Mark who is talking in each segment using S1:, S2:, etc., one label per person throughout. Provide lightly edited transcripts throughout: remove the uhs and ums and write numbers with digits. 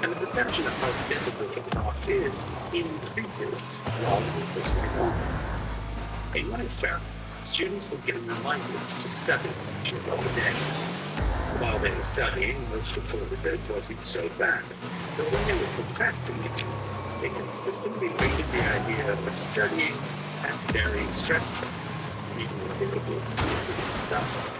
S1: and the perception of how difficult the task is increases rather than pushing on. In one experiment, students were given reminders to study throughout the day. While they were studying, most reported that it wasn't so bad, but when they were procrastinating, they consistently rated the idea of studying as very stressful, even difficult to get started.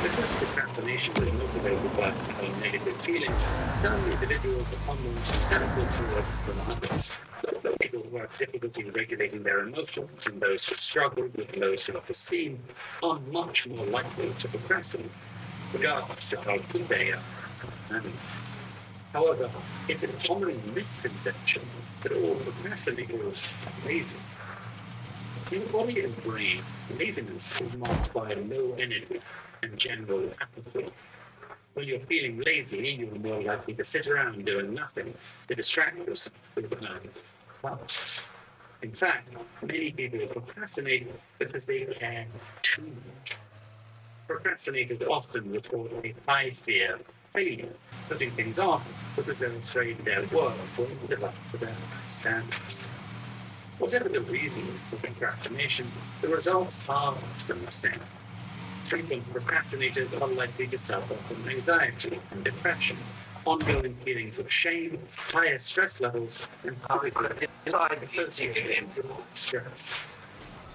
S1: Because procrastination is motivated by a negative feeling, some individuals are more susceptible to it than others. People who have difficulty regulating their emotions and those who struggle with low self-esteem are much more likely to procrastinate, regardless of how good they are. However, it's a common misconception that all procrastinators are lazy. In the body and brain, laziness is marked by low energy and general apathy. When you're feeling lazy, you're more likely to sit around doing nothing to distract yourself with tasks. In fact, many people procrastinate because they care too much. Procrastinators often report a high fear of failure, putting things off because they're afraid their work won't live up to their standards. Whatever the reason for procrastination, the results are often the same. Frequent procrastinators are likely to suffer from anxiety and depression, ongoing feelings of shame, higher stress levels, and cognitive associated with stress.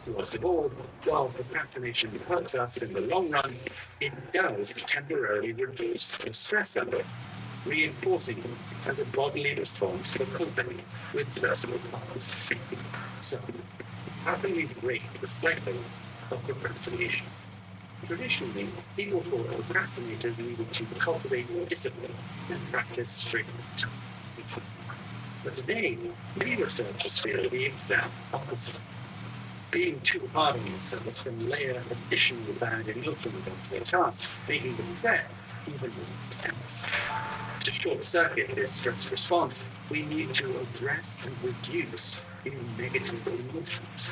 S1: Worst of all, while procrastination hurts us in the long run, it does temporarily reduce the stress level, reinforcing it as a bodily response to coping with stressful tasks. So, how can we break the cycle of procrastination? Traditionally, people thought procrastinators needed to cultivate discipline and practice strict. But today, many researchers feel the exact opposite. Being too hard on yourself can layer additional bad emotions onto your task, making them threat even more intense. To short circuit this stress response, we need to address and reduce these negative emotions.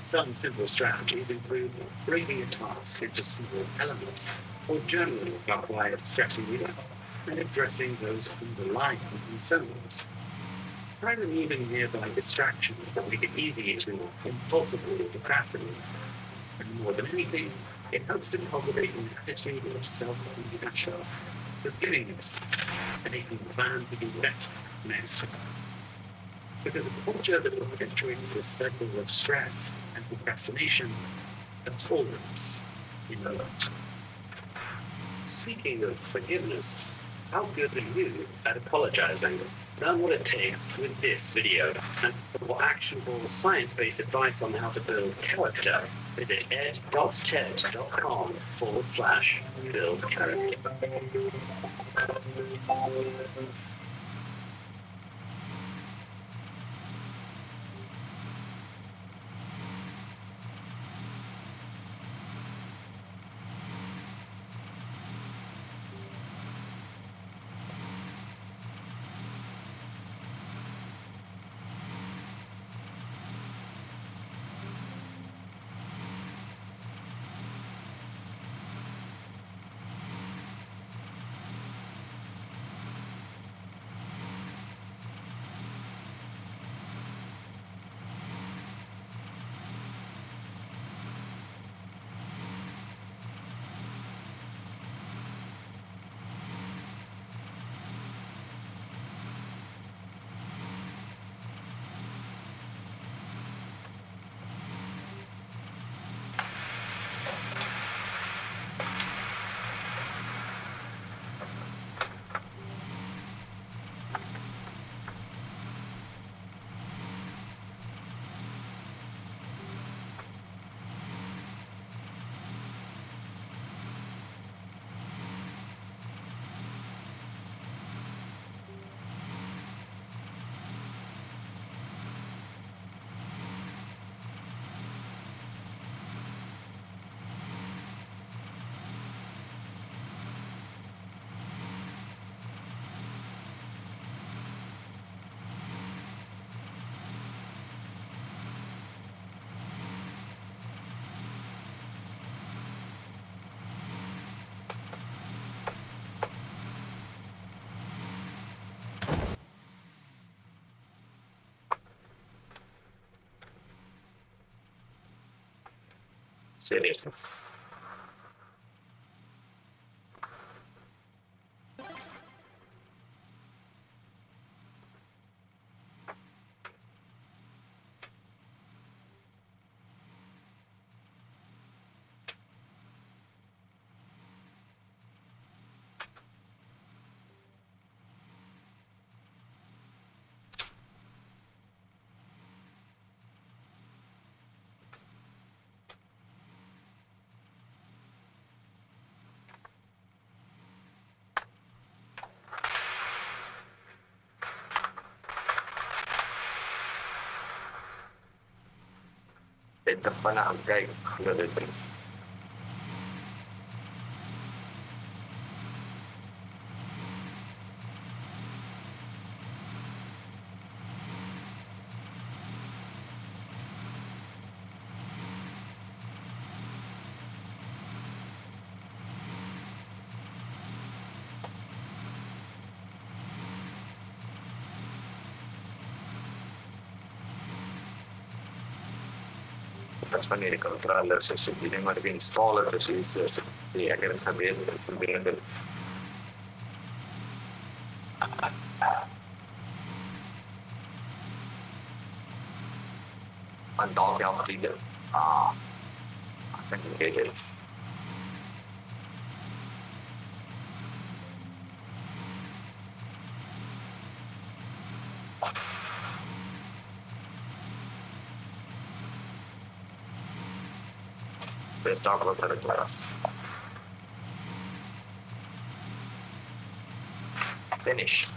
S1: Some simple strategies include breaking a task into small elements, or journaling about why it's stressing you out, and addressing those underlying concerns. Try removing nearby distractions that make it easy to impulsively procrastinate. And more than anything, it helps to cultivate an attitude of self-compassion, forgiving yourself, and making a plan to do better next time. Because a culture that perpetuates this cycle of stress and procrastination unfolds in the lot. Speaking of forgiveness, how good are you at apologizing? Learn what it takes with this video, and for more actionable science-based advice on how to build character, visit ed.ted.com/build character. City. Ito pa na ang guy. Ganun. That's when the controller says hindi na mag-installer kasi hindi agad sabihin ng ang dog yung leader. I think we get it. Let's talk about that class. Finish.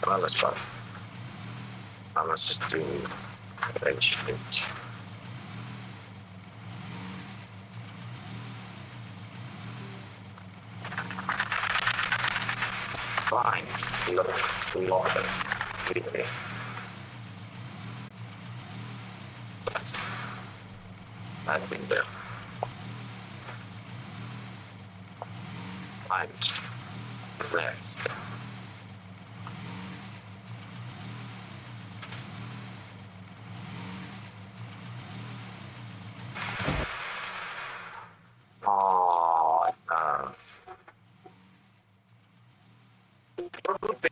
S1: Well, let's try. Let's just do bench. Fine. Look, Lord. Okay. That's been there. And rest.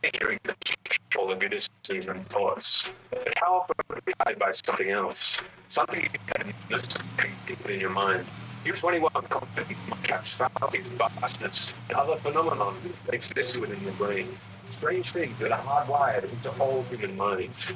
S1: Figuring control of your decisions and thoughts. But how often would it be guided by something else? Something you can just keep in your mind. You're 21 confident catch faculties, vastness, and other phenomenon that exist within the brain. Strange things that are hardwired into all human minds.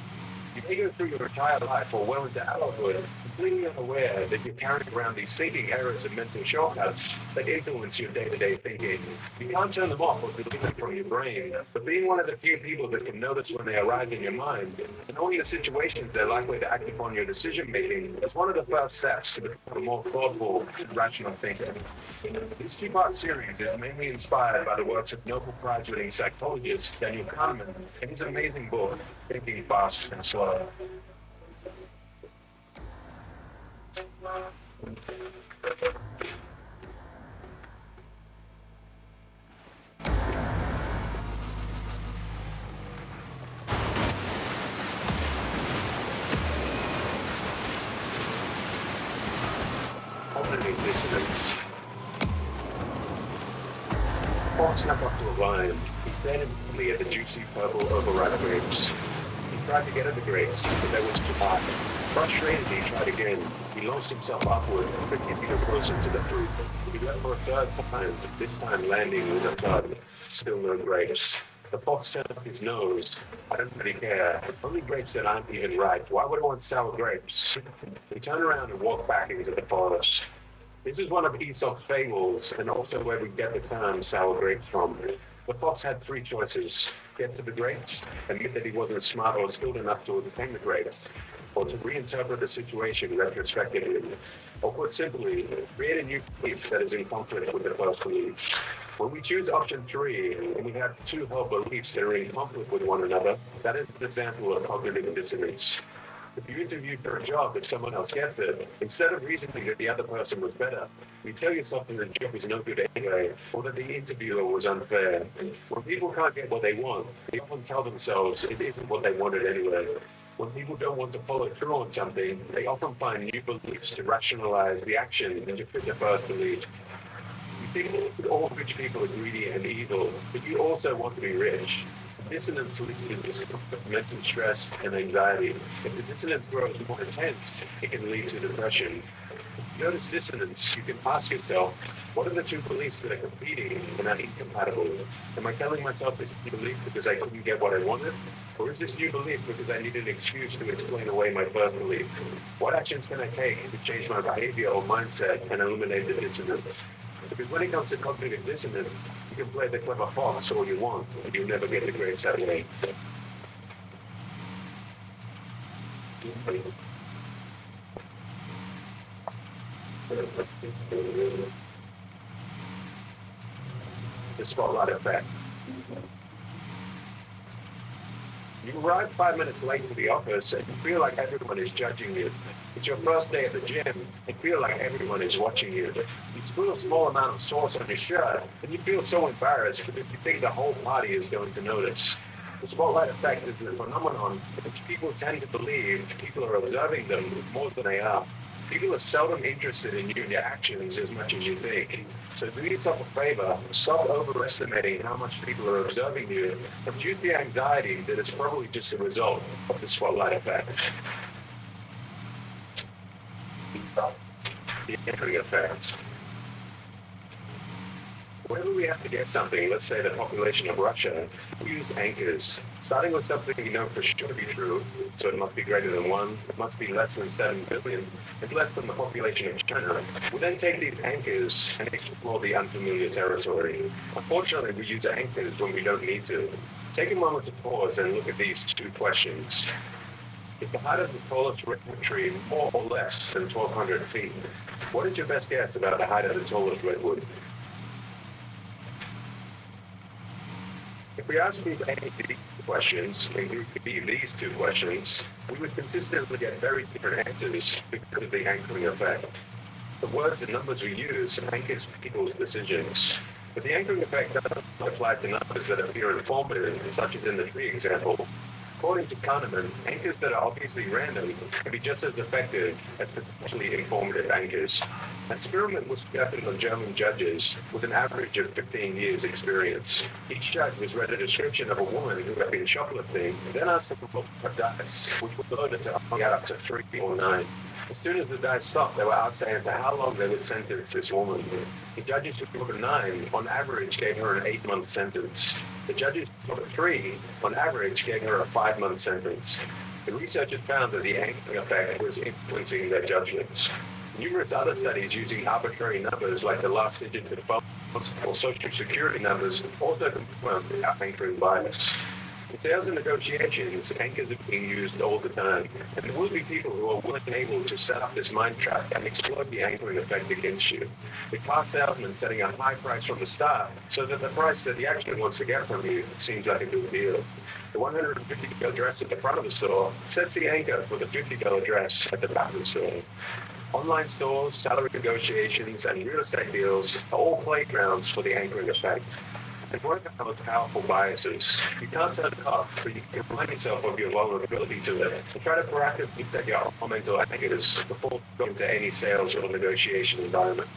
S1: You may go through your entire life or well into adulthood, completely unaware that you're carrying around these thinking errors and mental shortcuts that influence your day-to-day thinking. You can't turn them off or delete them from your brain, but being one of the few people that can notice when they arise in your mind, and only the situations they're likely to act upon your decision-making, is one of the first steps to become a more thoughtful and rational thinker. This two-part series is mainly inspired by the works of Nobel Prize-winning psychologist Daniel Kahneman and his amazing book, Thinking Fast and Slow. Cognitive dissonance. Fox snapped up to a lion. He stared intently at the juicy purple overripe grapes. He tried to get at the grapes, but they were too hot. Frustrated, he tried again. He launched himself upward, 50 feet closer to the fruit. He went for a third time, this time landing with a thud. Still no grapes. The fox turned up his nose. I don't really care. Only grapes that aren't even ripe. Why would I want sour grapes? He turned around and walked back into the forest. This is one of Aesop's fables, and also where we get the term sour grapes from. The fox had three choices: get to the grapes, admit that he wasn't smart or skilled enough to obtain the grapes, or to reinterpret the situation retrospectively. Or put simply, create a new belief that is in conflict with the first belief. When we choose option 3, and we have two held beliefs that are in conflict with one another, that is an example of cognitive dissonance. If you interview for a job that someone else gets it, instead of reasoning that the other person was better, you tell yourself that the job is no good anyway, or that the interviewer was unfair. When people can't get what they want, they often tell themselves it isn't what they wanted anyway. When people don't want to follow through on something, they often find new beliefs to rationalize the action and to fit the first belief. You think that all rich people are greedy and evil, but you also want to be rich. Dissonance leads to discomfort, mental stress, and anxiety. If the dissonance grows more intense, it can lead to depression. If you notice dissonance, you can ask yourself, what are the two beliefs that are competing and are incompatible? Am I telling myself this new belief because I couldn't get what I wanted? Or is this new belief because I need an excuse to explain away my first belief? What actions can I take to change my behavior or mindset and eliminate the dissonance? Because when it comes to cognitive dissonance, you can play the clever fox all you want, but you'll never get the grapes that way. The spotlight effect. You arrive 5 minutes late to the office and you feel like everyone is judging you. It's your first day at the gym and feel like everyone is watching you. You spill a small amount of sauce on your shirt and you feel so embarrassed because you think the whole party is going to notice. The spotlight effect is a phenomenon which people tend to believe people are observing them more than they are. People are seldom interested in you and your actions as much as you think. So do yourself a favor, stop overestimating how much people are observing you, and reduce the anxiety that is probably just a result of the spotlight effect. The anchoring effect. Whenever we have to get something, let's say the population of Russia, we use anchors, starting with something you know for sure to be true, so it must be greater than 1, it must be less than 7 billion, and less than the population of China. We then take these anchors and explore the unfamiliar territory. Unfortunately, we use anchors when we don't need to. Take a moment to pause and look at these two questions. Is the height of the tallest redwood tree more or less than 1,200 feet? What is your best guess about the height of the tallest redwood? If we ask these questions and group these two questions, we would consistently get very different answers because of the anchoring effect. The words and numbers we use anchors people's decisions. But the anchoring effect doesn't apply to numbers that appear informative, such as in the tree example. According to Kahneman, anchors that are obviously random can be just as effective as potentially informative anchors. An experiment was conducted on German judges with an average of 15 years experience. Each judge was read a description of a woman who had been shoplifting, and then asked them to roll a dice, which was loaded to only add up to 3 or 9. As soon as the dice stopped, they were asked to answer how long they would sentence this woman. The judges who rolled a 9, on average, gave her an 8-month sentence. The judges who rolled a 3, on average, gave her a 5-month sentence. The researchers found that the anchoring effect was influencing their judgments. Numerous other studies using arbitrary numbers like the last digit of phones or social security numbers also confirmed the anchoring bias. In sales and negotiations, anchors are being used all the time, and there will be people who are willing and able to set up this mind trap and exploit the anchoring effect against you. The car salesman setting a high price from the start so that the price that he actually wants to get from you seems like a good deal. The $150 dress at the front of the store sets the anchor for the $50 dress at the back of the store. Online stores, salary negotiations, and real estate deals are all playgrounds for the anchoring effect. And one of the most powerful biases, you can't turn it off, but you can remind yourself of your vulnerability to it and try to proactively set your own mental anchors before going to any sales or negotiation environment.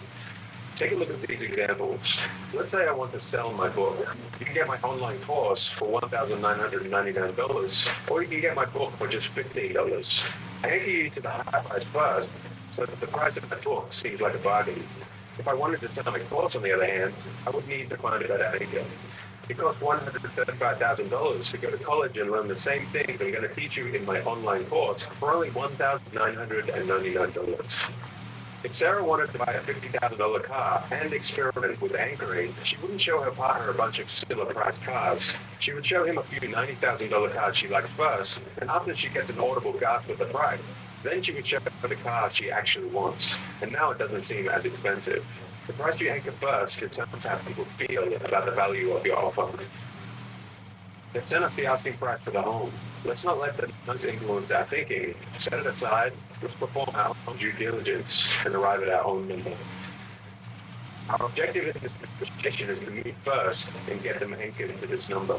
S1: Take a look at these examples. Let's say I want to sell my book. You can get my online course for $1,999, or you can get my book for just $15. I anchor you to the high price first, so that the price of my book seems like a bargain. If I wanted to sell my course, on the other hand, I would need to find a better anchor. It costs $135,000 to go to college and learn the same things I'm going to teach you in my online course for only $1,999.
S2: If Sarah wanted to buy a $50,000 car and experiment with anchoring, she wouldn't show her partner a bunch of similar-priced cars. She would show him a few $90,000 cars she likes first, and after she gets an audible gasp at the price, then she would show her the car she actually wants. And now it doesn't seem as expensive. The price you anchor first determines how people feel about the value of your offer. They've sent us the asking price for the home. Let's not let the noise influence our thinking. Set it aside. Let's perform our own due diligence and arrive at our own number. Our objective in this negotiation is to meet first and get them anchored to this number.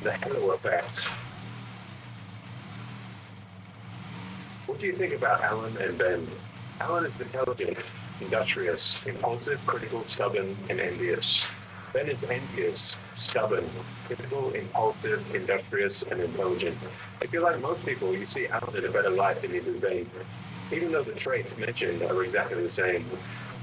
S2: The halo effect. What do you think about Alan and Ben? Alan is intelligent, industrious, impulsive, critical, stubborn, and envious. Ben is envious, stubborn, critical, impulsive, industrious, and intelligent. I feel like most people, you see Alan in a better light than you do Ben, even though the traits mentioned are exactly the same.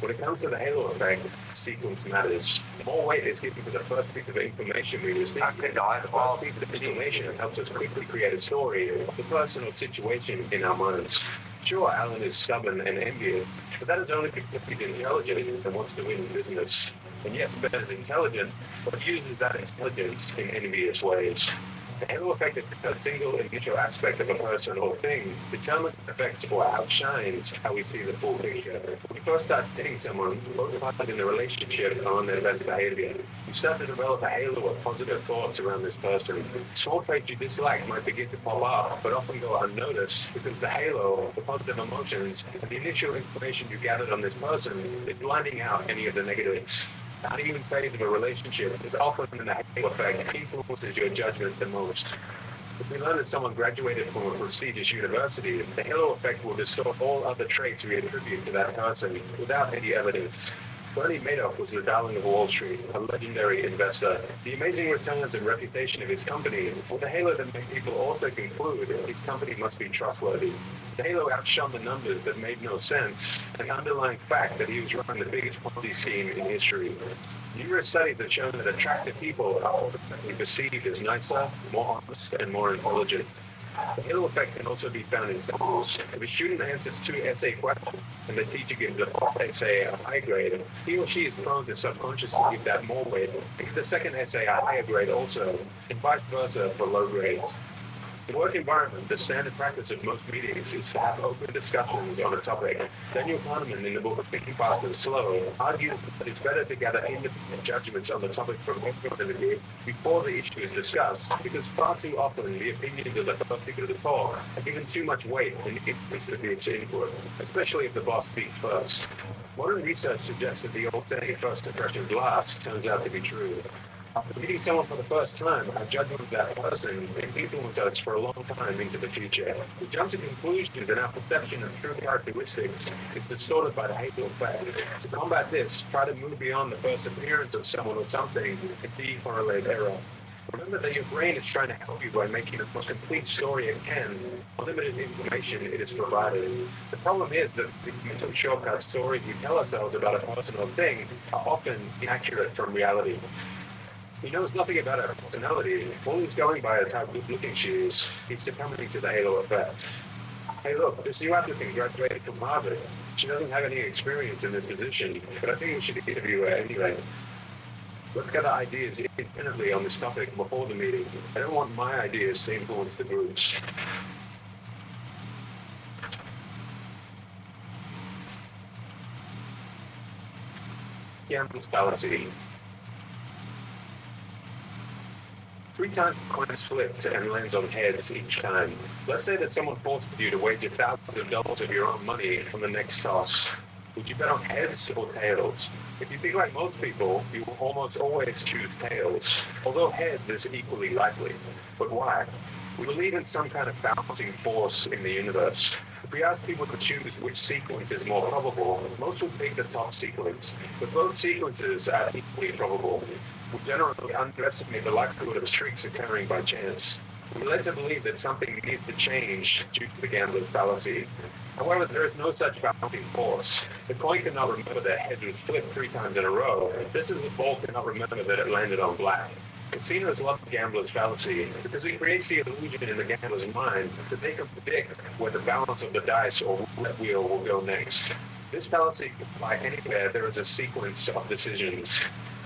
S2: When it comes to the halo effect, sequence matters. More weight is given to the first piece of information we receive. The first piece of information helps us quickly create a story of the person or situation in our minds. Sure, Alan is stubborn and envious, but that is only because he's intelligent and wants to win business. And yes, Ben is intelligent, but uses that intelligence in envious ways. The halo effect is a single initial aspect of a person or thing, determines, affects, or outshines how we see the full picture. When you first start dating someone, both parties in the relationship are on their best behavior. You start to develop a halo of positive thoughts around this person. Small traits you dislike might begin to pop up, but often go unnoticed because the halo, the positive emotions, and the initial information you gathered on this person is blinding out any of the negatives. The honeymoon phase of a relationship is often when the halo effect influences your judgment the most. If we learn that someone graduated from a prestigious university, the halo effect will distort all other traits we attribute to that person without any evidence. Bernie Madoff was the darling of Wall Street, a legendary investor. The amazing returns and reputation of his company were the halo that made people also conclude his company must be trustworthy. The halo outshone the numbers that made no sense, and the underlying fact that he was running the biggest Ponzi scheme in history. Numerous studies have shown that attractive people are ultimately perceived as nicer, more honest, and more intelligent. The halo effect can also be found in schools. If a student answers 2 essay questions and the teacher gives the first essay a high grade, he or she is prone to subconsciously give that more weight and give the second essay a higher grade also, and vice versa for low grades. In work environment, the standard practice of most meetings is to have open discussions on a topic. Daniel Kahneman, in the book Thinking Fast and Slow, argues that it's better to gather independent judgments on the topic from everyone in the group before the issue is discussed, because far too often the opinions of the first people to talk are given too much weight and increase the group's input, especially if the boss speaks first. Modern research suggests that the old saying first impressions last turns out to be true. After meeting someone for the first time, our judgment of that person can influence us for a long time into the future. We jump to conclusions and our perception of true characteristics is distorted by the halo effect. To combat this, try to move beyond the first appearance of someone or something and decorrelate error. Remember that your brain is trying to help you by making the most complete story it can, limited information it is provided. The problem is that the mental shortcut stories we tell ourselves about a person or thing are often inaccurate from reality. He knows nothing about her personality. All he's going by is how good-looking she is. He's succumbing to the halo effect. Hey, look, this new applicant graduated from Harvard. She doesn't have any experience in this position, but I think we should interview her anyway. Let's gather ideas independently on this topic before the meeting. I don't want my ideas to influence the group's. Gambler's fallacy. 3 times the coin is flipped and lands on heads each time. Let's say that someone forces you to wager thousands of dollars of your own money on the next toss. Would you bet on heads or tails? If you think like most people, you will almost always choose tails, although heads is equally likely. But why? We believe in some kind of balancing force in the universe. If we ask people to choose which sequence is more probable, most will pick the top sequence. But both sequences are equally probable. We generally underestimate the likelihood of streaks occurring by chance. We're led to believe that something needs to change due to the gambler's fallacy. However, there is no such balancing force. The coin cannot remember that heads was flipped 3 times in a row, just as the ball cannot remember that it landed on black. Casinos love the gambler's fallacy because it creates the illusion in the gambler's mind that they can predict where the balance of the dice or roulette wheel will go next. This fallacy can apply anywhere there is a sequence of decisions.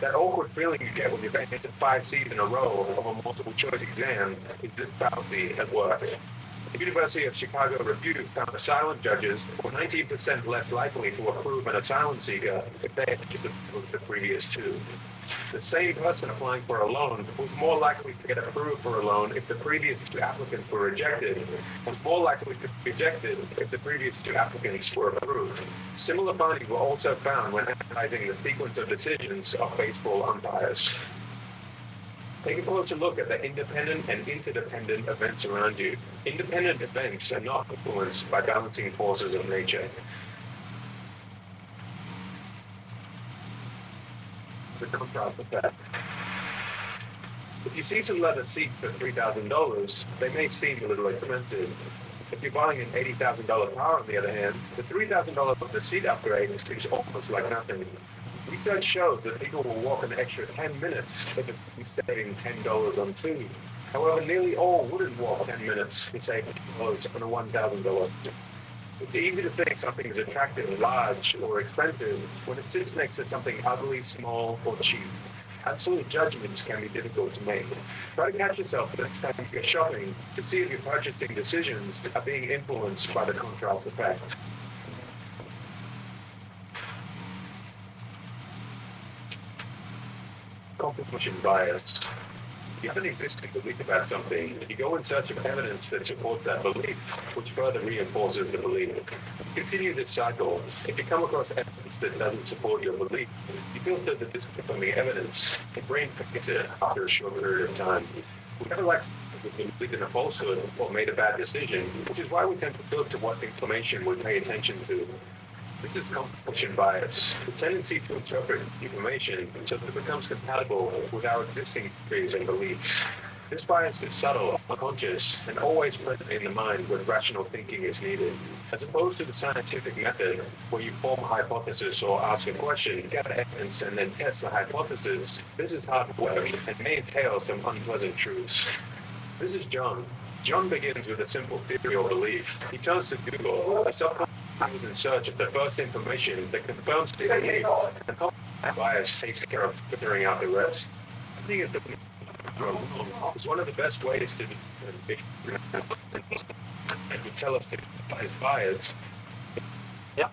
S2: That awkward feeling you get when you've entered 5 C's in a row of a multiple choice exam is this fallacy at work. The University of Chicago Review found asylum judges were 19% less likely to approve an asylum seeker if they had just approved the previous 2. The same person applying for a loan was more likely to get approved for a loan if the previous 2 applicants were rejected, and more likely to be rejected if the previous 2 applicants were approved. Similar findings were also found when analyzing the sequence of decisions of baseball umpires. Take a closer look at the independent and interdependent events around you. Independent events are not influenced by balancing forces of nature. The contrast effect. If you see some leather seats for $3,000, they may seem a little expensive. If you're buying an $80,000 car, on the other hand, the $3,000 of the seat upgrade seems almost like nothing. Research shows that people will walk an extra 10 minutes if it's saving $10 on food. However, nearly all wouldn't walk 10 minutes to save $10 on a $1,000. It's easy to think something is attractive, large, or expensive when it sits next to something ugly, small, or cheap. Absolute judgments can be difficult to make. Try to catch yourself the next time you go shopping to see if your purchasing decisions are being influenced by the contrast effect. Confirmation bias. If you have an existing belief about something, you go in search of evidence that supports that belief, which further reinforces the belief. Continue this cycle. If you come across evidence that doesn't support your belief, you filter the disconfirming evidence. Your brain forgets it after a short period of time. We never like to believe in a falsehood or made a bad decision, which is why we tend to filter what information we pay attention to. This is confirmation bias, the tendency to interpret information so that it becomes compatible with our existing theories and beliefs. This bias is subtle, unconscious, and always present in the mind when rational thinking is needed. As opposed to the scientific method, where you form a hypothesis or ask a question, gather evidence, and then test the hypothesis, this is hard work and may entail some unpleasant truths. This is John. John begins with a simple theory or belief. He turns to Google, a subconscious is in search of the first information that confirms the belief, and confirmation bias takes care of filtering out the rest. I think it's one of the best ways to it would tell us that his bias. Yeah.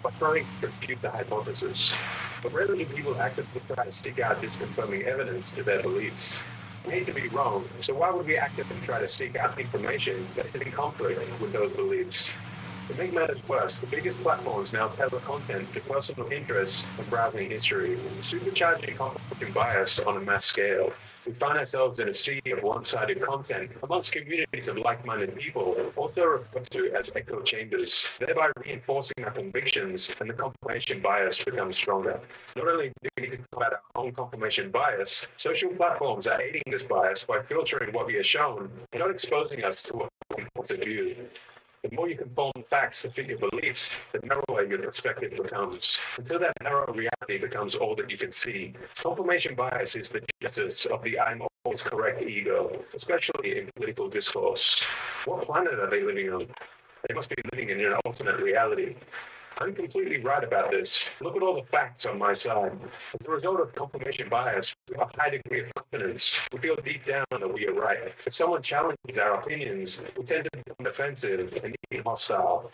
S2: by trying to refute the hypothesis. But rarely do people actively try to seek out disconfirming evidence to their beliefs. We hate to be wrong, so why would we actively try to seek out information that is in conflict with those beliefs? To make matters worse, the biggest platforms now tailor content to personal interests and browsing history, supercharging conflicting bias on a mass scale. We find ourselves in a sea of one-sided content amongst communities of like-minded people, also referred to as echo chambers, thereby reinforcing our convictions, and the confirmation bias becomes stronger. Not only do we need to combat our own confirmation bias, social platforms are aiding this bias by filtering what we are shown and not exposing us to a point of view. The more you conform facts to fit your beliefs, the narrower your perspective becomes, until that narrow reality becomes all that you can see. Confirmation bias is the genesis of the I'm always correct ego, especially in political discourse. What planet are they living on? They must be living in an alternate reality. I'm completely right about this. Look at all the facts on my side. As a result of confirmation bias, we have a high degree of confidence. We feel deep down that we are right. If someone challenges our opinions, we tend to become defensive and even hostile.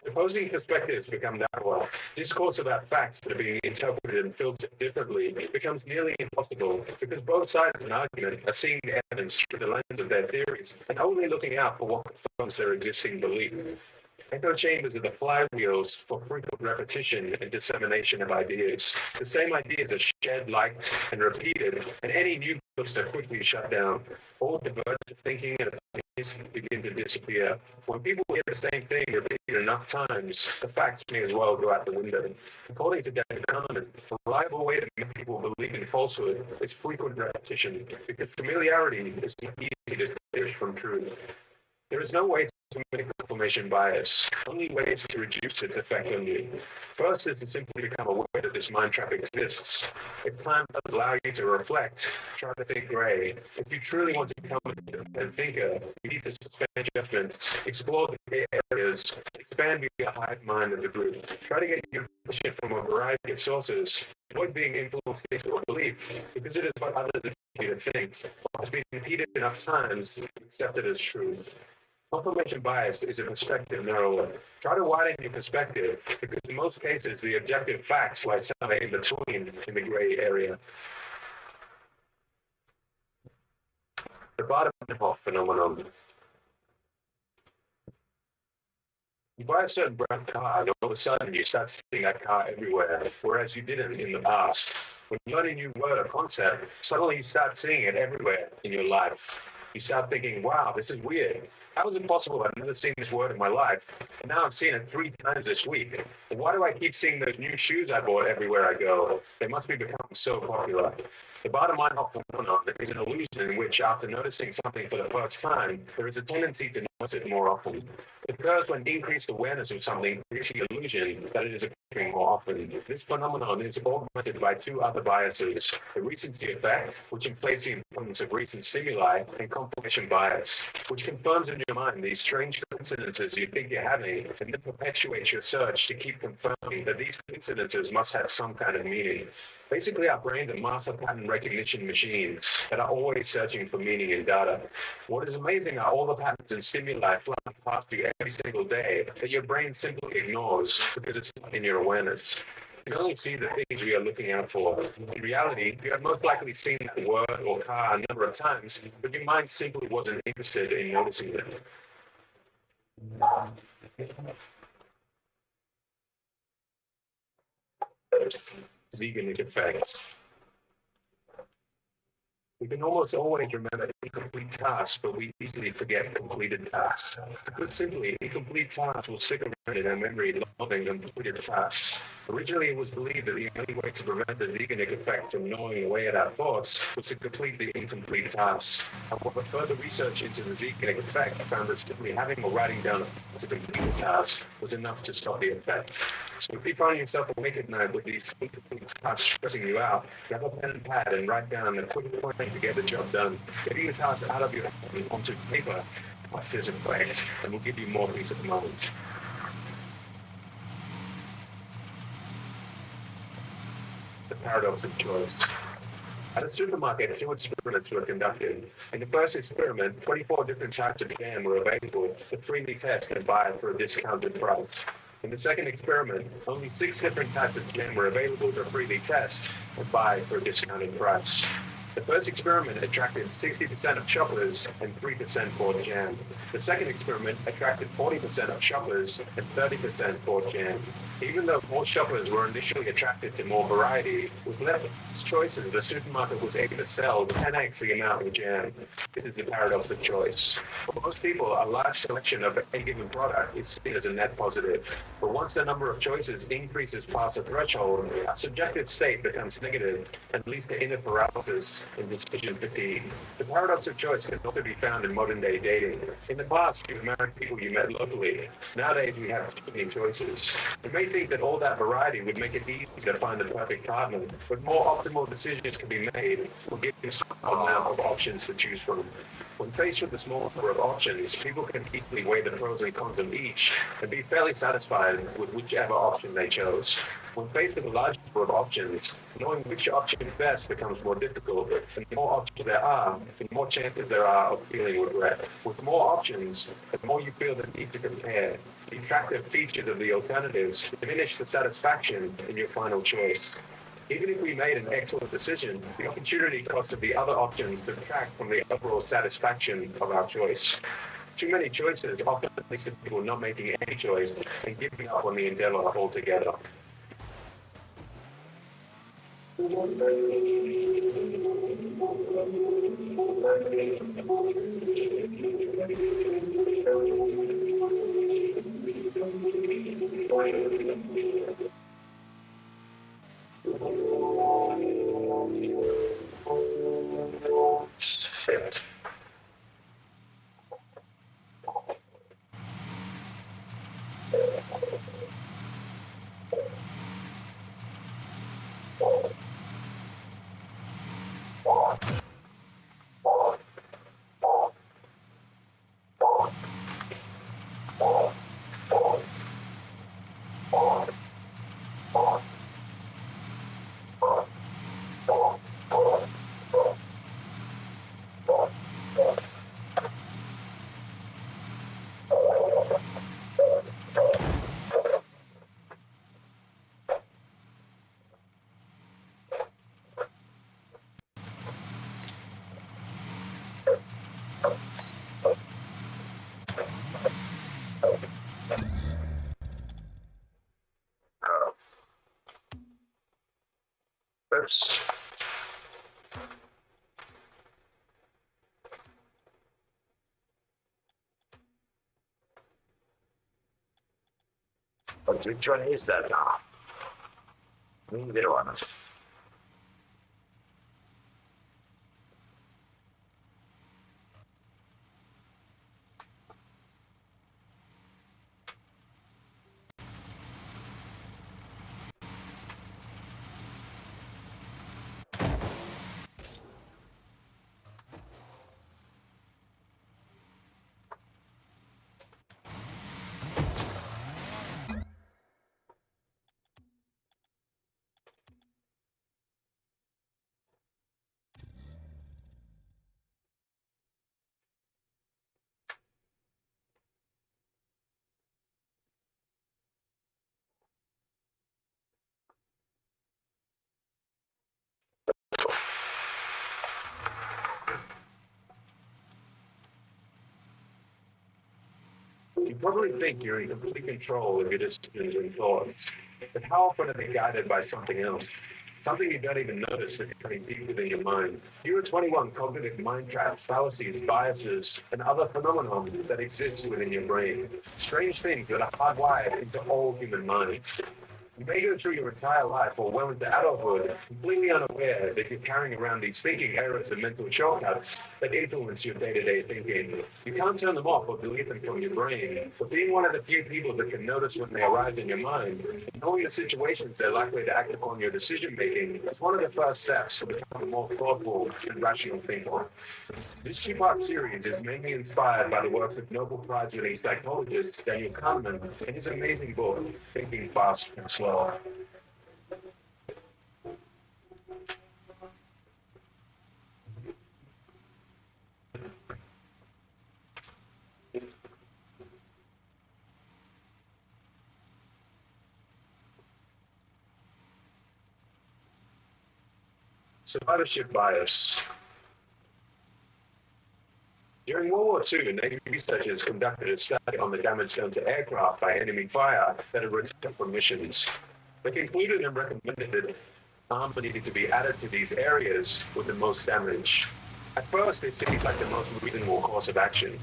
S2: Opposing perspectives become narrower. Discourse about facts that are being interpreted and filtered differently becomes nearly impossible because both sides of an argument are seeing the evidence through the lens of their theories and only looking out for what confirms their existing belief. Echo chambers are the flywheels for frequent repetition and dissemination of ideas. The same ideas are shared, liked, and repeated, and any new books are quickly shut down. All divergent thinking and opinions begin to disappear. When people hear the same thing repeated enough times, the facts may as well go out the window. According to David Kahneman, a reliable way to make people believe in falsehood is frequent repetition, because familiarity is not easy to distinguish from truth. There is no way to make confirmation bias. Only ways to reduce its effect on you. First is to simply become aware that this mind trap exists. If time does allow you to reflect, try to think grey. If you truly want to become a independent thinker, you need to suspend judgments, explore the gray areas, expand beyond the hive mind of the group. Try to get your information from a variety of sources. Avoid being influenced into a belief, because it is what others teach you to think. What has been repeated enough times, accept it as truth. Confirmation bias is a perspective narrower. Try to widen your perspective, because in most cases, the objective facts lie somewhere in between in the gray area. The bottom-off phenomenon. You buy a certain brand car, and all of a sudden you start seeing that car everywhere, whereas you didn't in the past. When you learn a new word or concept, suddenly you start seeing it everywhere in your life. You start thinking, wow, this is weird. How is it possible I've never seen this word in my life? And now I've seen it 3 times this week. And why do I keep seeing those new shoes I bought everywhere I go? They must be becoming so popular. The bottom line phenomenon is an illusion in which, after noticing something for the first time, there is a tendency to notice it more often. It occurs when increased awareness of something creates the illusion that it is occurring more often. This phenomenon is augmented by 2 other biases: the recency effect, which inflates the importance of recent stimuli, and confirmation bias, which confirms in your mind these strange coincidences you think you're having, and then perpetuates your search to keep confirming that these coincidences must have some kind of meaning. Basically, our brains are master pattern recognition machines that are always searching for meaning in data. What is amazing are all the patterns and stimuli flying past you every single day that your brain simply ignores because it's not in your awareness. You can only see the things we are looking out for. In reality, you have most likely seen that word or car a number of times, but your mind simply wasn't interested in noticing it. Zeigarnik effect. We can almost always remember incomplete tasks, but we easily forget completed tasks. To put simply, incomplete tasks will stick around in our memory longer than completed tasks. Originally, it was believed that the only way to prevent the Zeigarnik effect from gnawing away at our thoughts was to complete the incomplete tasks. However, further research into the Zeigarnik effect found that simply having or writing down a to complete the task was enough to stop the effect. So if you find yourself awake at night with these incomplete tasks stressing you out, grab a pen and pad and write down a quick plan to get the job done. Getting the task out of your head and onto paper has this effect and will give you more peace of mind. The paradox of choice. At a supermarket, 2 experiments were conducted. In the first experiment, 24 different types of jam were available to freely test and buy for a discounted price. In the second experiment, only 6 different types of jam were available to freely test and buy for a discounted price. The first experiment attracted 60% of shoppers and 3% bought jam. The second experiment attracted 40% of shoppers and 30% bought jam. Even though more shoppers were initially attracted to more variety, with less choices, the supermarket was able to sell 10x the amount of jam. This is the paradox of choice. For most people, a large selection of a given product is seen as a net positive. But once the number of choices increases past a threshold, our subjective state becomes negative and leads to inner paralysis and decision fatigue. The paradox of choice can also be found in modern-day dating. In the past, you married people you met locally. Nowadays, we have too many choices. You may think that all that variety would make it easy to find the perfect partner, but more optimal decisions can be made. We'll give you some amount of options to choose from. When faced with a small number of options, people can easily weigh the pros and cons of each and be fairly satisfied with whichever option they chose. When faced with a large number of options, knowing which option is best becomes more difficult, and the more options there are, the more chances there are of feeling regret. With more options, the more you feel the need to compare. The attractive features of the alternatives diminish the satisfaction in your final choice. Even if we made an excellent decision, the opportunity cost of the other options detract from the overall satisfaction of our choice. Too many choices often leads to people not making any choice and giving up on the endeavor altogether. Shit. Oops.
S3: Which one is that now? Neither one.
S2: You probably think you're in complete control of your decisions and thoughts, but how often are they guided by something else? Something you don't even notice that's coming deep within your mind. Here are 21 cognitive mind traps, fallacies, biases, and other phenomena that exist within your brain. Strange things that are hardwired into all human minds. You may go through your entire life or well into adulthood completely unaware that you're carrying around these thinking errors and mental shortcuts that influence your day-to-day thinking. You can't turn them off or delete them from your brain, but being one of the few people that can notice when they arise in your mind, and knowing the situations they're likely to act upon your decision-making is one of the first steps to become a more thoughtful and rational thinker. This two-part series is mainly inspired by the works of Nobel Prize-winning psychologist Daniel Kahneman and his amazing book, Thinking Fast and Slow. Survivorship bias. During World War II, Navy researchers conducted a study on the damage done to aircraft by enemy fire that had returned from missions. They concluded and recommended that armor needed to be added to these areas with the most damage. At first, this seemed like the most reasonable course of action.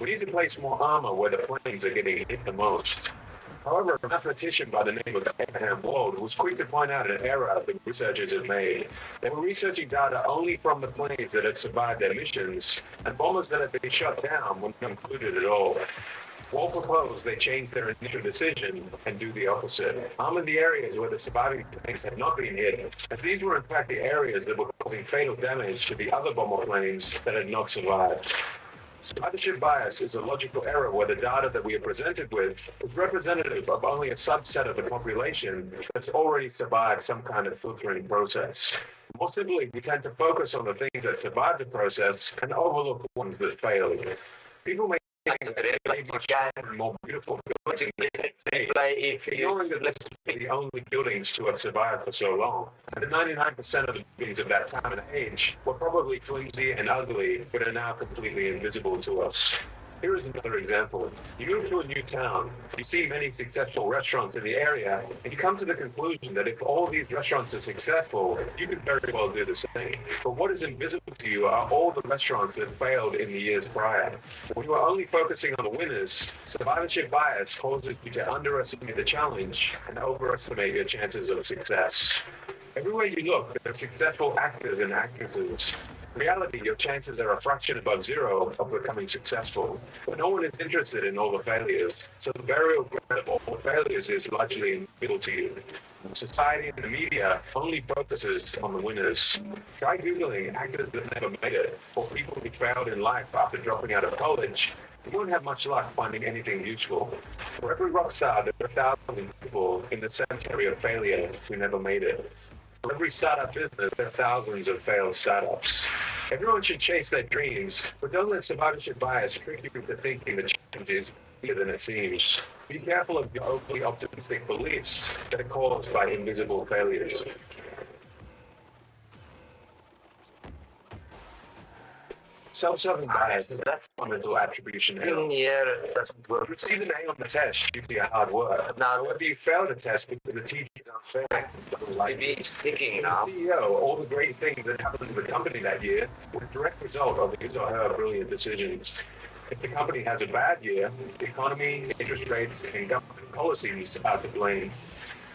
S2: We need to place more armor where the planes are getting hit the most. However, a mathematician by the name of Abraham Wald was quick to point out an error the researchers had made. They were researching data only from the planes that had survived their missions, and bombers that had been shot down weren't included at all. Wald proposed they change their initial decision and do the opposite. Armor the areas where the surviving planes had not been hit, as these were in fact the areas that were causing fatal damage to the other bomber planes that had not survived. Survivorship bias is a logical error where the data that we are presented with is representative of only a subset of the population that's already survived some kind of filtering process. More simply, we tend to focus on the things that survived the process and overlook the ones that failed. People may think that it may be more beautiful buildings ignoring that this is the only buildings to have survived for so long. And the 99% of the buildings of that time and age were probably flimsy and ugly, but are now completely invisible to us. Here is another example. You move to a new town, you see many successful restaurants in the area, and you come to the conclusion that if all these restaurants are successful, you could very well do the same. But what is invisible to you are all the restaurants that failed in the years prior. When you are only focusing on the winners, survivorship bias causes you to underestimate the challenge and overestimate your chances of success. Everywhere you look, there are successful actors and actresses. In reality, your chances are a fraction above zero of becoming successful. But no one is interested in all the failures, so the burial ground of all the failures is largely invisible to you. Society and the media only focuses on the winners. Try Googling actors that never made it, or people who failed in life after dropping out of college. You won't have much luck finding anything useful. For every rock star, there are thousands of people in the cemetery of failure who never made it. For every startup business, there are thousands of failed startups. Everyone should chase their dreams, but don't let survivorship bias trick you into thinking the challenge is bigger than it seems. Be careful of your overly optimistic beliefs that are caused by invisible failures. Self-serving bias is a fundamental attribution error. You receive an A on the test due to your hard work. However, you fail the test because the teacher is unfair.
S3: Maybe it's sticking now.
S2: The CEO, all the great things that happened to the company that year were a direct result of his or her brilliant decisions. If the company has a bad year, the economy, interest rates, and government policies are to blame.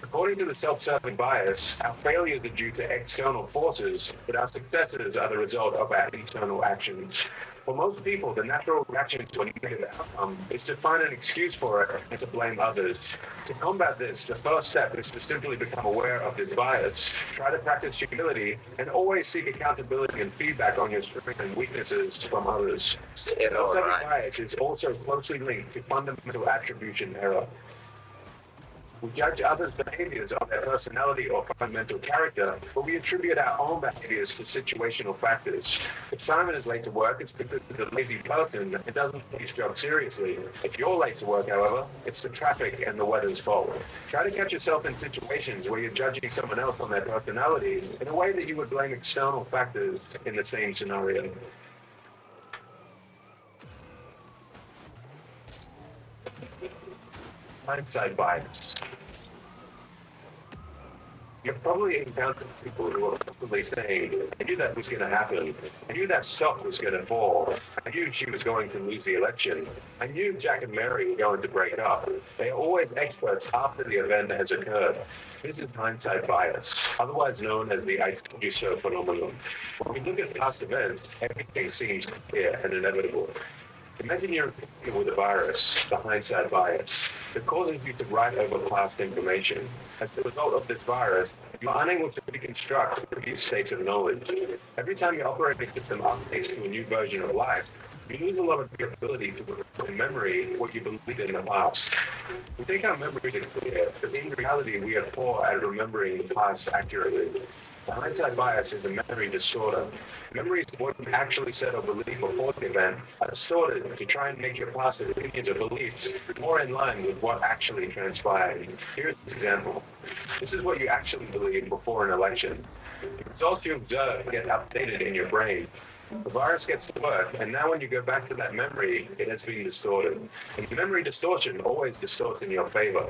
S2: According to the self-serving bias, our failures are due to external forces, but our successes are the result of our internal actions. For most people, the natural reaction to a negative outcome is to find an excuse for it and to blame others. To combat this, the first step is to simply become aware of this bias, try to practice humility, and always seek accountability and feedback on your strengths and weaknesses from others. Self-serving bias is also closely linked to fundamental attribution error. We judge others' behaviors on their personality or fundamental character, but we attribute our own behaviors to situational factors. If Simon is late to work, it's because he's a lazy person and doesn't take his job seriously. If you're late to work, however, it's the traffic and the weather's fault. Try to catch yourself in situations where you're judging someone else on their personality in a way that you would blame external factors in the same scenario. Hindsight bias. You've probably encountered people who are constantly saying, I knew that was going to happen. I knew that stock was going to fall. I knew she was going to lose the election. I knew Jack and Mary were going to break up. They are always experts after the event has occurred. This is hindsight bias, otherwise known as the I told you so phenomenon. When we look at past events, everything seems clear and inevitable. Imagine you're infected with a virus, the hindsight bias, that causes you to write over past information. As a result of this virus, you're unable to reconstruct previous states of knowledge. Every time your operating system updates to a new version of life, you lose a lot of your ability to recall in memory what you believed in the past. We think our memories are clear, but in reality we are poor at remembering the past accurately. The hindsight bias is a memory distorter. Memories of what you actually said or believed before the event are distorted to try and make your past opinions or beliefs more in line with what actually transpired. Here's an example. This is what you actually believed before an election. The results you observe get updated in your brain. The virus gets to work, and now when you go back to that memory, it has been distorted. And memory distortion always distorts in your favor.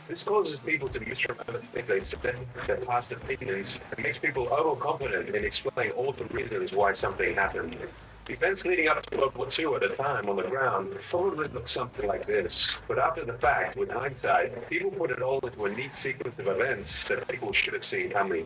S2: This causes people to misremember things they said, their past opinions, and makes people overconfident in explaining all the reasons why something happened. The events leading up to World War II at a time on the ground probably look something like this. But after the fact, with hindsight, people put it all into a neat sequence of events that people should have seen coming.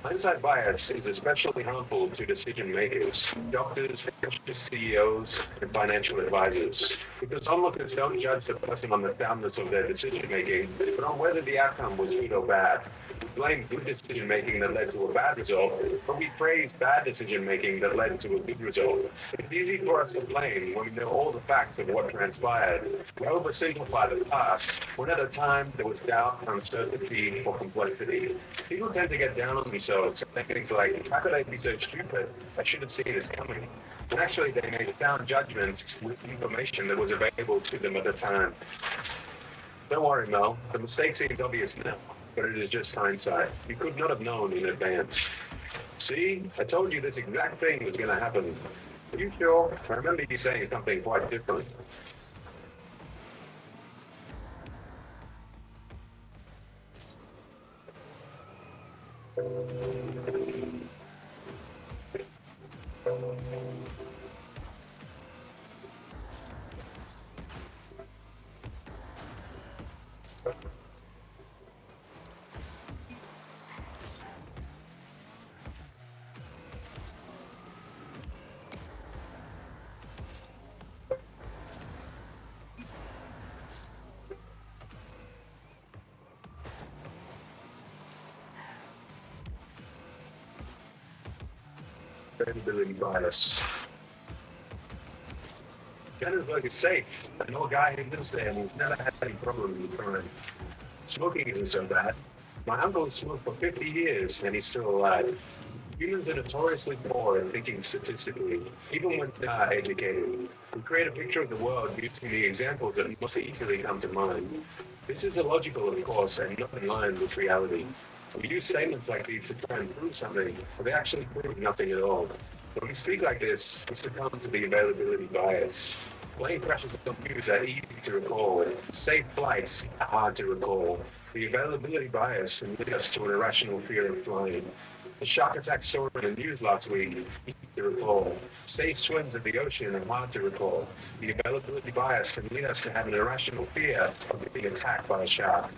S2: Hindsight bias is especially harmful to decision makers, doctors, CEOs, and financial advisors, because onlookers don't judge the person on the soundness of their decision making, but on whether the outcome was good or bad. We blame good decision making that led to a bad result, but we praise bad decision making that led to a good result. It's easy for us to blame when we know all the facts of what transpired. We oversimplify the past, when at a time there was doubt, uncertainty, or complexity. People tend to get down on themselves, saying things like, how could I be so stupid? I should have seen this coming. And actually, they made sound judgments with information that was available to them at the time. Don't worry, Mel. The mistake seems obvious now, but it is just hindsight. You could not have known in advance. See, I told you this exact thing was going to happen. Are you sure? I remember you saying something quite different. Credibility bias. Johannesburg is safe. I know a guy who lives there and he's never had any problems with crime. Smoking isn't so bad. My uncle has smoked for 50 years and he's still alive. Humans are notoriously poor at thinking statistically, even when they are educated. We create a picture of the world using the examples that most easily come to mind. This is illogical, of course, and not in line with reality. We use statements like these to try and prove something, but they actually prove nothing at all. When we speak like this, we succumb to the availability bias. Plane crashes on news are easy to recall. Safe flights are hard to recall. The availability bias can lead us to an irrational fear of flying. The shark attack story in the news last week, easy to recall. Safe swims in the ocean are hard to recall. The availability bias can lead us to have an irrational fear of being attacked by a shark.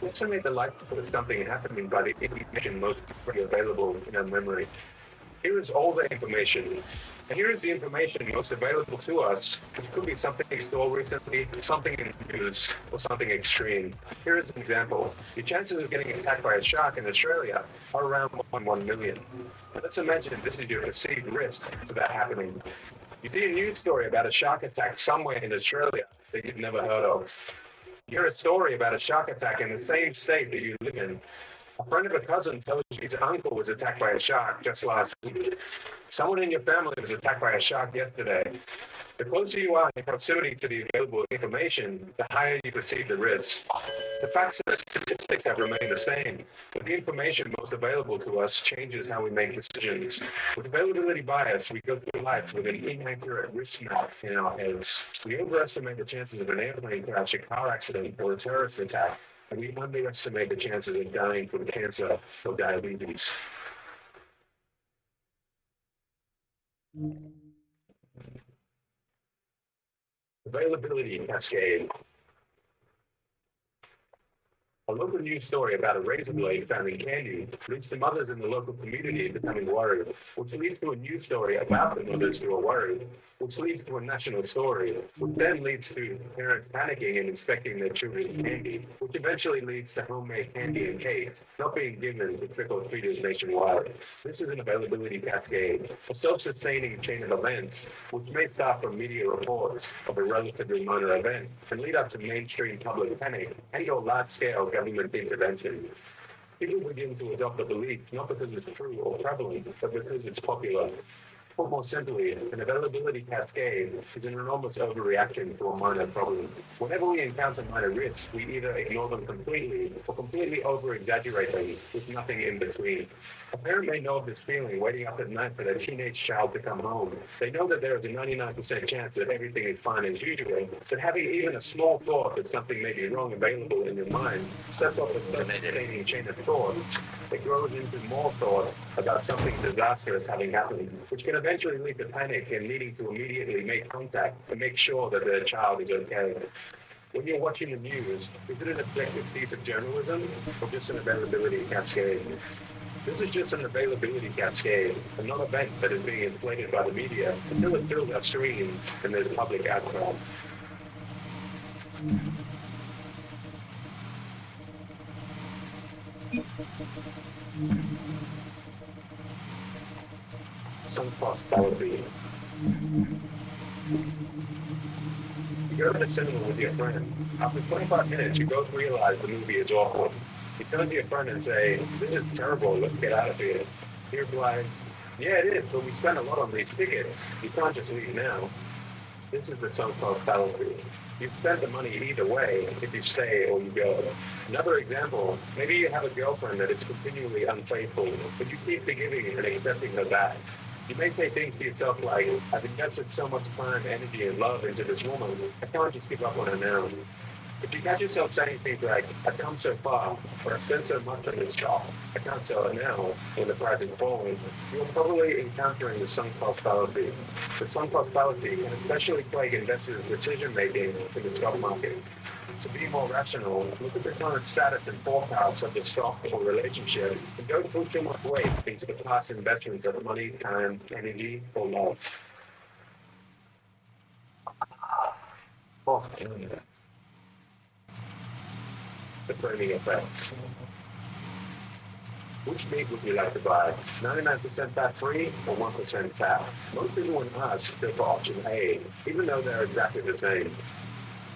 S2: We estimate the likelihood of something happening by the information most available in our memory. Here is all the information. And here is the information most available to us. It could be something you saw recently, something in the news, or something extreme. Here is an example. The chances of getting attacked by a shark in Australia are around 1 in 1 million. Now let's imagine this is your perceived risk to that happening. You see a news story about a shark attack somewhere in Australia that you've never heard of. You hear a story about a shark attack in the same state that you live in. A friend of a cousin tells you his uncle was attacked by a shark just last week. Someone in your family was attacked by a shark yesterday. The closer you are in proximity to the available information, the higher you perceive the risk. The facts and statistics have remained the same, but the information most available to us changes how we make decisions. With availability bias, we go through life with an inaccurate risk map in our heads. We overestimate the chances of an airplane crash, a car accident, or a terrorist attack, and we underestimate the chances of dying from cancer or diabetes. Availability cascade. A local news story about a razor blade found in candy leads to mothers in the local community becoming worried, which leads to a news story about the mothers who are worried, which leads to a national story, which then leads to parents panicking and inspecting their children's candy, which eventually leads to homemade candy and cakes not being given to trick-or-treaters nationwide. This is an availability cascade, a self-sustaining chain of events, which may start from media reports of a relatively minor event and lead up to mainstream public panic and/or large-scale government intervention. People begin to adopt a belief not because it's true or prevalent, but because it's popular. Put more simply, an availability cascade is an enormous overreaction to a minor problem. Whenever we encounter minor risks, we either ignore them completely or completely over-exaggerate them with nothing in between. A parent may know of this feeling waiting up at night for their teenage child to come home. They know that there is a 99% chance that everything is fine as usual, but having even a small thought that something may be wrong available in your mind sets off a self-sustaining chain of thought. It grows into more thought about something disastrous having happened, which can eventually lead to panic and needing to immediately make contact to make sure that the child is okay. When you're watching the news, is it an objective piece of journalism or just an availability cascade? This is just an availability cascade, a non-event that is being inflated by the media until it fills our screens and there's public outcry. Some fallacy. You go to the cinema with your friend. After 25 minutes, you both realize the movie is awful. You turn to your friend and say, "This is terrible, let's get out of here." He replies, "Yeah, it is, but we spent a lot on these tickets. You can't just leave now." This is the so-called fallacy. You've spent the money either way if you stay or you go. Another example, maybe you have a girlfriend that is continually unfaithful, but you keep forgiving and accepting her back. You may say things to yourself like, "I've invested so much time, energy, and love into this woman, I can't just give up on her now." If you catch yourself saying things like, "I've come so far," or "I've spent so much on this shop, I can't sell it now," when the price is falling, you're probably encountering the sunk cost fallacy. The sunk cost fallacy can especially plague investors' decision-making in the stock market. To be more rational, look at the current status and forecasts of the stock or relationship, and don't put too much weight into the past investments of money, time, energy, or love. The framing effect. Which meat would you like to buy? 99% fat-free or 1% fat? Most people when asked go for option A, even though they're exactly the same.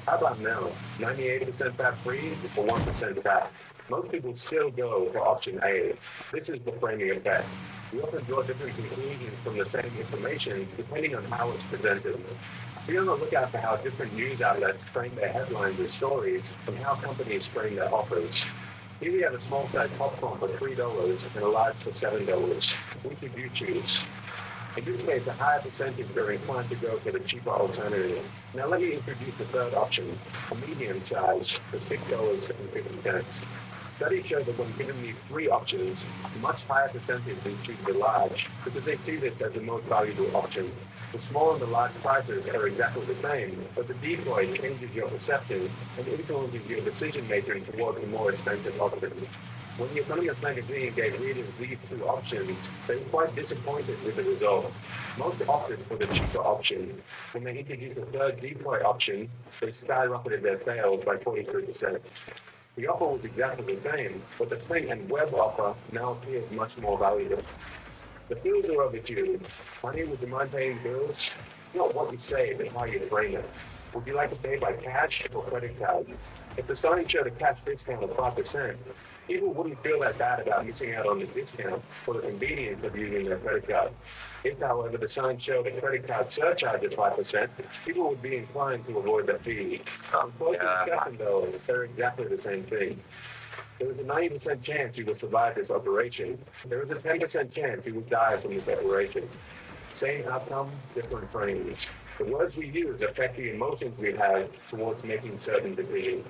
S2: How about now? 98% fat-free or 1% fat? Most people still go for option A. This is the framing effect. We often draw different conclusions from the same information depending on how it's presented. Be on the lookout for how different news outlets frame their headlines and stories and how companies frame their offers. Here we have a small-sized popcorn for $3 and a large for $7. Which would you choose? In this case, a higher percentage are inclined to go for the cheaper alternative. Now let me introduce the third option, a medium size for $6.50. Studies show that when given these three options, a much higher percentage will choose the large because they see this as the most valuable option. The small and the large prices are exactly the same, but the decoy changes your perception and influences your decision-making towards the more expensive option. When the Economist magazine gave readers these two options, they were quite disappointed with the result. Most opted for the cheaper option. When they introduced the third decoy option, they skyrocketed their sales by 43%. The offer was exactly the same, but the print and web offer now appears much more valuable. The bills are overdue. Honey, would you mind paying bills? Not what you say, but how you frame it. Would you like to pay by cash or credit card? If the sign showed a cash discount of 5%, people wouldn't feel that bad about missing out on the discount for the convenience of using their credit card. If, however, the sign showed a credit card surcharge of 5%, people would be inclined to avoid the fee. On close discussion, though, they're exactly the same thing. There is a 90% chance you will survive this operation. There is a 10% chance you will die from this operation. Same outcome, different frames. The words we use affect the emotions we have towards making certain decisions.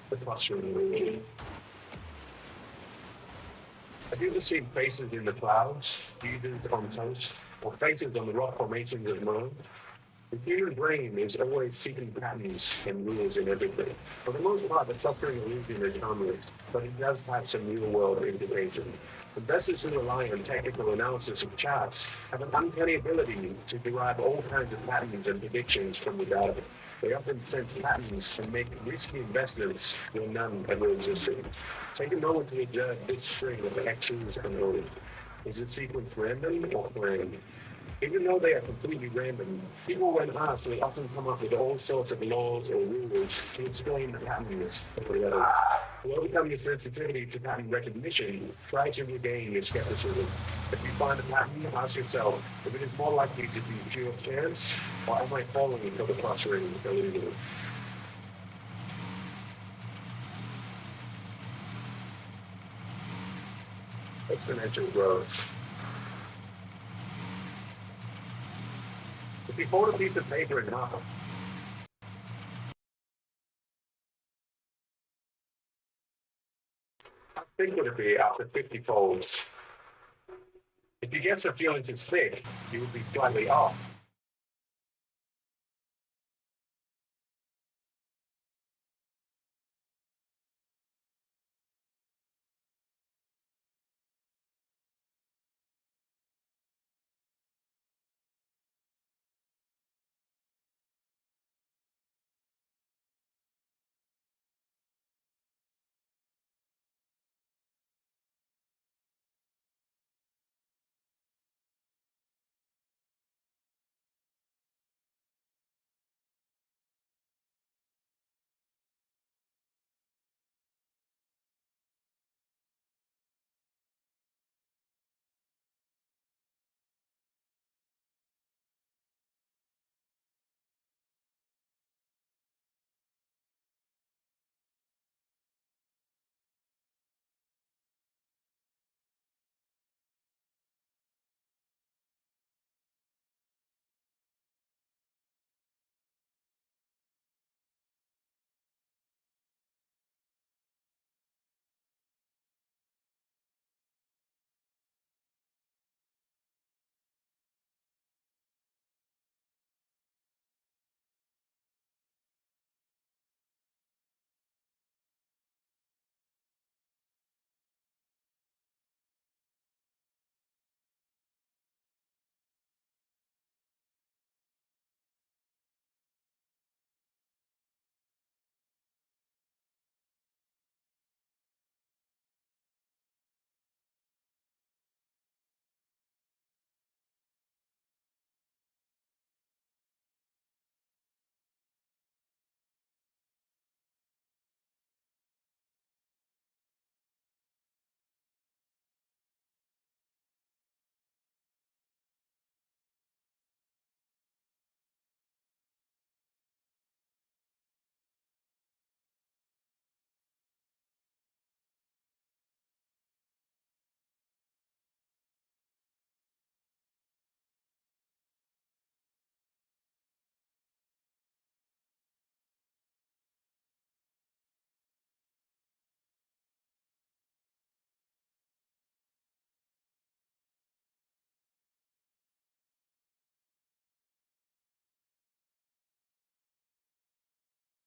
S2: The clustering rule. Have you ever seen faces in the clouds, Jesus on toast, or faces on the rock formations of Moon? The human brain is always seeking patterns and rules in everything. For the most part, the clustering illusion is harmless, but it does have some real-world implications. Investors who rely on technical analysis of charts have an uncanny ability to derive all kinds of patterns and predictions from the data. They often sense patterns and make risky investments where none ever existed. Take a moment to observe this string of X's and O's. Is the sequence random or planned?
S1: Even though they are completely random, people when asked will often come up with all sorts of laws or rules to explain the patterns of the world. To overcome your sensitivity to pattern recognition, try to regain your skepticism. If you find a pattern, ask yourself if it is more likely to be pure chance, or am I falling into the clustering illusion? Exponential growth. If you fold a piece of paper in half, how thick would it be after 50 folds? If you guess the feeling is thick, you would be slightly off.